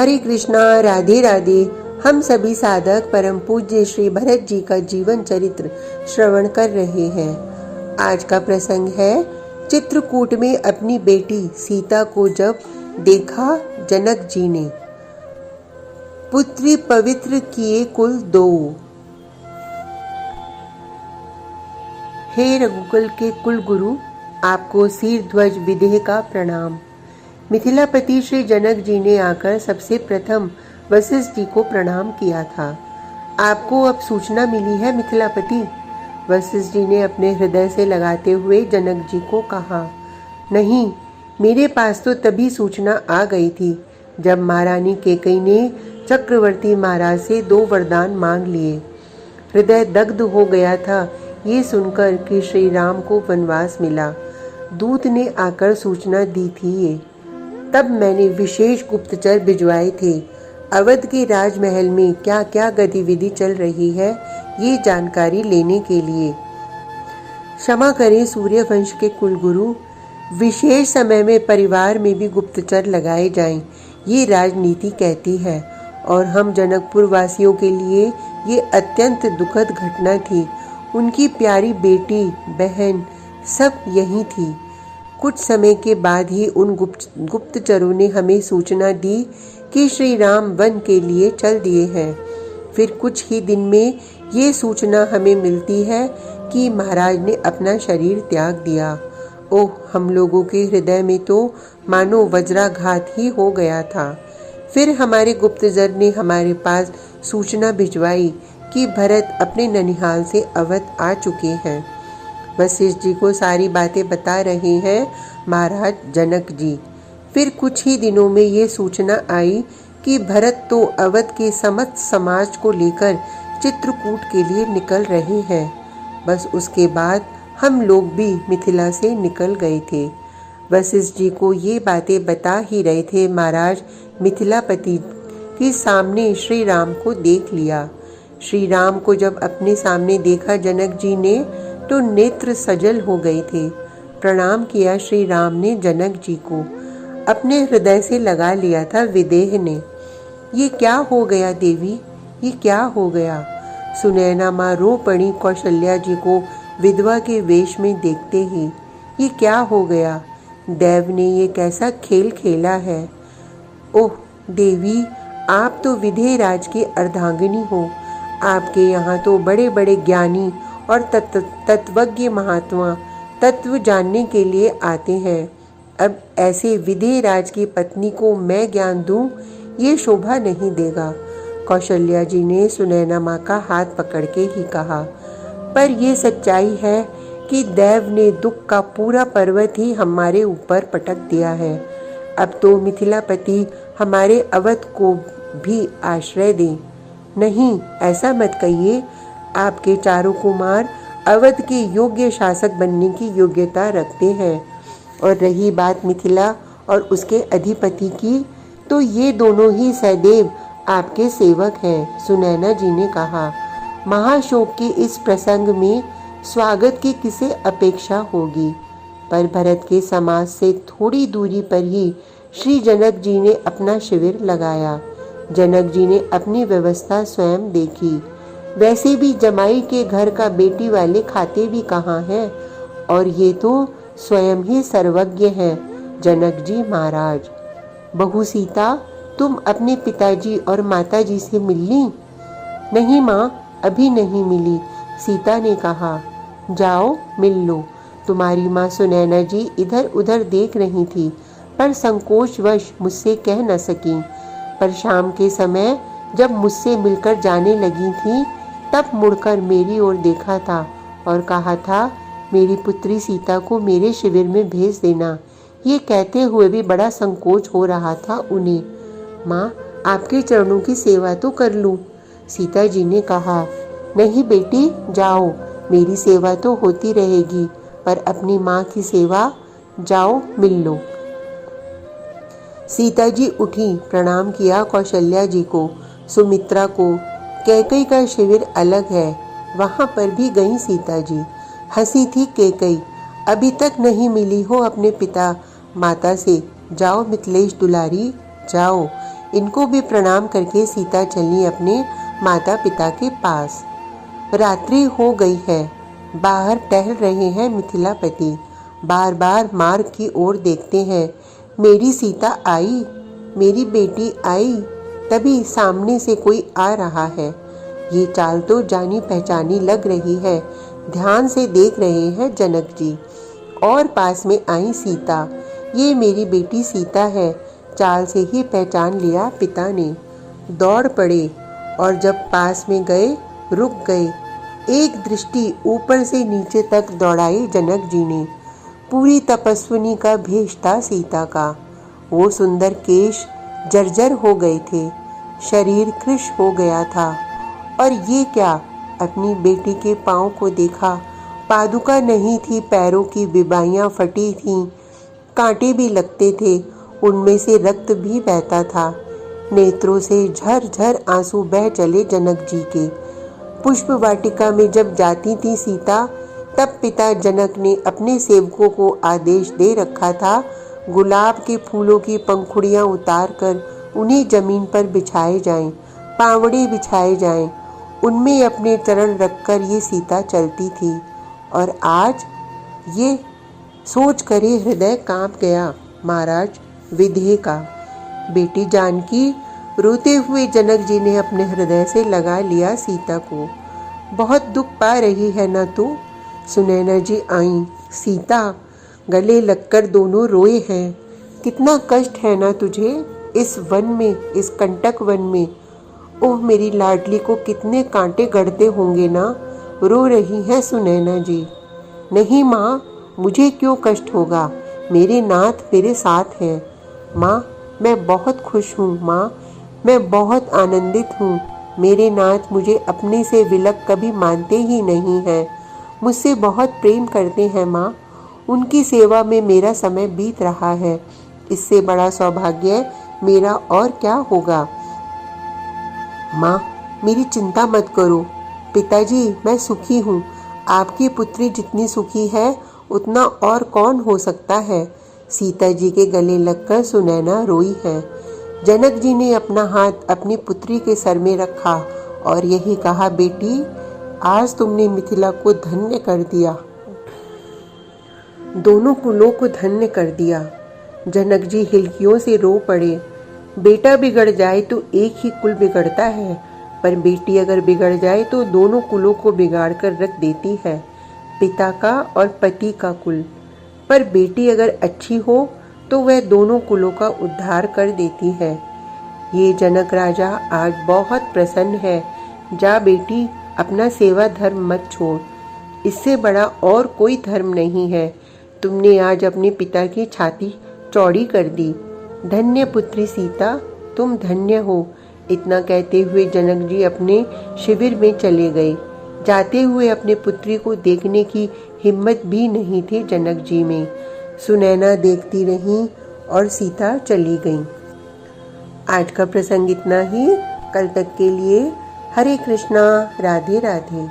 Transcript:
हरे कृष्णा, राधे राधे। हम सभी साधक परम पूज्य श्री भरत जी का जीवन चरित्र श्रवण कर रहे हैं। आज का प्रसंग है, चित्रकूट में अपनी बेटी सीता को जब देखा जनक जी ने। पुत्री पवित्र किए कुल दो। हे रघुकुल के कुल गुरु, आपको सिर ध्वज विदेह का प्रणाम। मिथिलापति श्री जनक जी ने आकर सबसे प्रथम वशिष्ठ जी को प्रणाम किया था। आपको अब सूचना मिली है मिथिलापति? वशिष्ठ जी ने अपने हृदय से लगाते हुए जनक जी को कहा। नहीं, मेरे पास तो तभी सूचना आ गई थी जब महारानी कैकेयी ने चक्रवर्ती महाराज से 2 वरदान मांग लिए। हृदय दग्ध हो गया था ये सुनकर कि श्री राम को वनवास मिला। दूत ने आकर सूचना दी थी ये। तब मैंने विशेष गुप्तचर भिजवाए थे। अवध के राजमहल में क्या क्या गतिविधि चल रही है ये जानकारी लेने के लिए। क्षमा करें सूर्यवंश के कुलगुरु, विशेष समय में परिवार में भी गुप्तचर लगाए जाएं, ये राजनीति कहती है। और हम जनकपुर वासियों के लिए ये अत्यंत दुखद घटना थी। उनकी प्यारी बेटी बहन सब यहीं थी। कुछ समय के बाद ही उन गुप्तचरों ने हमें सूचना दी कि श्री राम वन के लिए चल दिए हैं। फिर कुछ ही दिन में ये सूचना हमें मिलती है कि महाराज ने अपना शरीर त्याग दिया। ओह, हम लोगों के हृदय में तो मानो वज्राघात ही हो गया था। फिर हमारे गुप्तचर ने हमारे पास सूचना भिजवाई कि भरत अपने ननिहाल से अवध आ चुके हैं। वशिष्ठ जी को सारी बातें बता रहे हैं महाराज जनक जी। फिर कुछ ही दिनों में ये सूचना आई कि भरत तो अवध के समस्त समाज को लेकर चित्रकूट के लिए निकल रहे हैं। बस उसके बाद हम लोग भी मिथिला से निकल गए थे। वशिष्ठ जी को ये बातें बता ही रहे थे, महाराज मिथिलापति के सामने श्री राम को देख लिया। श्री राम को जब अपने सामने देखा जनक जी ने तो नेत्र सजल हो गए थे। प्रणाम किया श्री राम ने जनक जी को। अपने हृदय से लगा लिया था विदेह ने। ये क्या हो गया देवी, ये क्या हो गया? सुनैना माँ रो पड़ी कौशल्या जी को विधवा के वेश में देखते ही। ये क्या हो गया? देव ने ये कैसा खेल खेला है? ओह देवी, आप तो विदेह राज की अर्धांगिनी हो। आपके यहाँ तो बड़े बड़े ज्ञानी और तत्वज्ञ महात्मा तत्व जानने के लिए आते हैं। अब ऐसे विदेह राज की पत्नी को मैं ज्ञान दूं, ये शोभा नहीं देगा। कौशल्या जी ने सुनैना माँ का हाथ पकड़ के ही कहा। पर ये सच्चाई है कि देव ने दुख का पूरा पर्वत ही हमारे ऊपर पटक दिया है। अब तो मिथिलापति हमारे अवध को भी आश्रय दें। नहीं, ऐसा मत कहिए। आपके चारों कुमार अवध के योग्य शासक बनने की योग्यता रखते हैं। और रही बात मिथिला और उसके अधिपति की, तो ये दोनों ही सदैव आपके सेवक हैं। सुनैना जी ने कहा। महाशोक के इस प्रसंग में स्वागत की किसे अपेक्षा होगी? पर भरत के समाज से थोड़ी दूरी पर ही श्री जनक जी ने अपना शिविर लगाया। जनक जी ने अपनी व्यवस्था स्वयं देखी। वैसे भी जमाई के घर का बेटी वाले खाते भी कहाँ हैं? और ये तो स्वयं ही सर्वज्ञ हैं जनक जी महाराज। बहू सीता, तुम अपने पिताजी और माताजी से मिल ली? नहीं माँ, अभी नहीं मिली, सीता ने कहा। जाओ मिल लो। तुम्हारी माँ सुनैना जी इधर उधर देख रही थी, पर संकोचवश मुझसे कह न सकी। पर शाम के समय जब मुझसे मिलकर जाने लगी थी, तब मुड़कर मेरी ओर देखा था और कहा था, मेरी पुत्री सीता को मेरे शिविर में भेज देना। ये कहते हुए भी बड़ा संकोच हो रहा था उन्हें। माँ, आपके चरणों की सेवा तो कर लूं। सीता जी ने कहा। नहीं बेटी, जाओ, मेरी सेवा तो होती रहेगी, पर अपनी माँ की सेवा, जाओ मिल लो। सीता जी उठी, प्रणाम किया कौशल्या जी को, सुमित्रा को। कैकेयी का शिविर अलग है, वहां पर भी गई सीता जी। हंसी थी कैकेयी। अभी तक नहीं मिली हो अपने पिता माता से? जाओ मिथिलेश दुलारी, जाओ। इनको भी प्रणाम करके सीता चली अपने माता पिता के पास। रात्रि हो गई है। बाहर टहल रहे हैं मिथिलापति। बार बार मार्ग की ओर देखते हैं। मेरी सीता आई, मेरी बेटी आई। तभी सामने से कोई आ रहा है। ये चाल तो जानी पहचानी लग रही है। ध्यान से देख रहे हैं जनक जी। और पास में आई सीता। ये मेरी बेटी सीता है। चाल से ही पहचान लिया पिता ने। दौड़ पड़े और जब पास में गए रुक गए। एक दृष्टि ऊपर से नीचे तक दौड़ाई जनक जी ने। पूरी तपस्विनी का भेष था सीता का। वो सुंदर केश जर्जर हो गए थे, शरीर कृश हो गया था। और ये क्या, अपनी बेटी के पाँव को देखा। पादुका नहीं थी, पैरों की बिबाइयाँ फटी थीं, कांटे भी लगते थे, उनमें से रक्त भी बहता था। नेत्रों से झरझर आंसू बह चले जनक जी के। पुष्प वाटिका में जब जाती थी सीता, तब पिता जनक ने अपने सेवकों को आदेश दे रखा था, गुलाब के फूलों की पंखुड़ियां उतार कर उन्हें जमीन पर बिछाए जाएं, पावड़े बिछाए जाएं। उनमें अपने चरण रखकर ये सीता चलती थी। और आज ये सोच कर ही हृदय कांप गया महाराज विदेह का। बेटी जानकी, रोते हुए जनक जी ने अपने हृदय से लगा लिया सीता को। बहुत दुख पा रही है ना तू? सुनैना जी आई। सीता, गले लगकर दोनों रोए हैं। कितना कष्ट है ना तुझे इस वन में, इस कंटक वन में। ओह मेरी लाडली को कितने कांटे गड़ते होंगे ना। रो रही है सुनैना जी। नहीं माँ, मुझे क्यों कष्ट होगा, मेरे नाथ मेरे साथ हैं। माँ, मैं बहुत खुश हूँ। माँ, मैं बहुत आनंदित हूँ। मेरे नाथ मुझे अपने से विलग कभी मानते ही नहीं हैं। मुझसे बहुत प्रेम करते हैं माँ। उनकी सेवा में मेरा समय बीत रहा है। इससे बड़ा सौभाग्य मेरा और क्या होगा। माँ, मेरी चिंता मत करो। पिताजी, मैं सुखी हूँ। आपकी पुत्री जितनी सुखी है उतना और कौन हो सकता है। सीता जी के गले लगकर सुनैना रोई है। जनक जी ने अपना हाथ अपनी पुत्री के सर में रखा और यही कहा, बेटी, आज तुमने मिथिला को धन्य कर दिया, दोनों कुलों को धन्य कर दिया। जनक जी हिलकियों से रो पड़े। बेटा बिगड़ जाए तो एक ही कुल बिगड़ता है, पर बेटी अगर बिगड़ जाए तो दोनों कुलों को बिगाड़ कर रख देती है, पिता का और पति का कुल। पर बेटी अगर अच्छी हो तो वह दोनों कुलों का उद्धार कर देती है। ये जनक राजा आज बहुत प्रसन्न है। जा बेटी, अपना सेवा धर्म मत छोड़। इससे बड़ा और कोई धर्म नहीं है। तुमने आज अपने पिता की छाती चौड़ी कर दी। धन्य पुत्री सीता, तुम धन्य हो। इतना कहते हुए जनक जी अपने शिविर में चले गए। जाते हुए अपने पुत्री को देखने की हिम्मत भी नहीं थी जनक जी में। सुनैना देखती रही और सीता चली गई। आज का प्रसंग इतना ही। कल तक के लिए हरे कृष्णा, राधे राधे।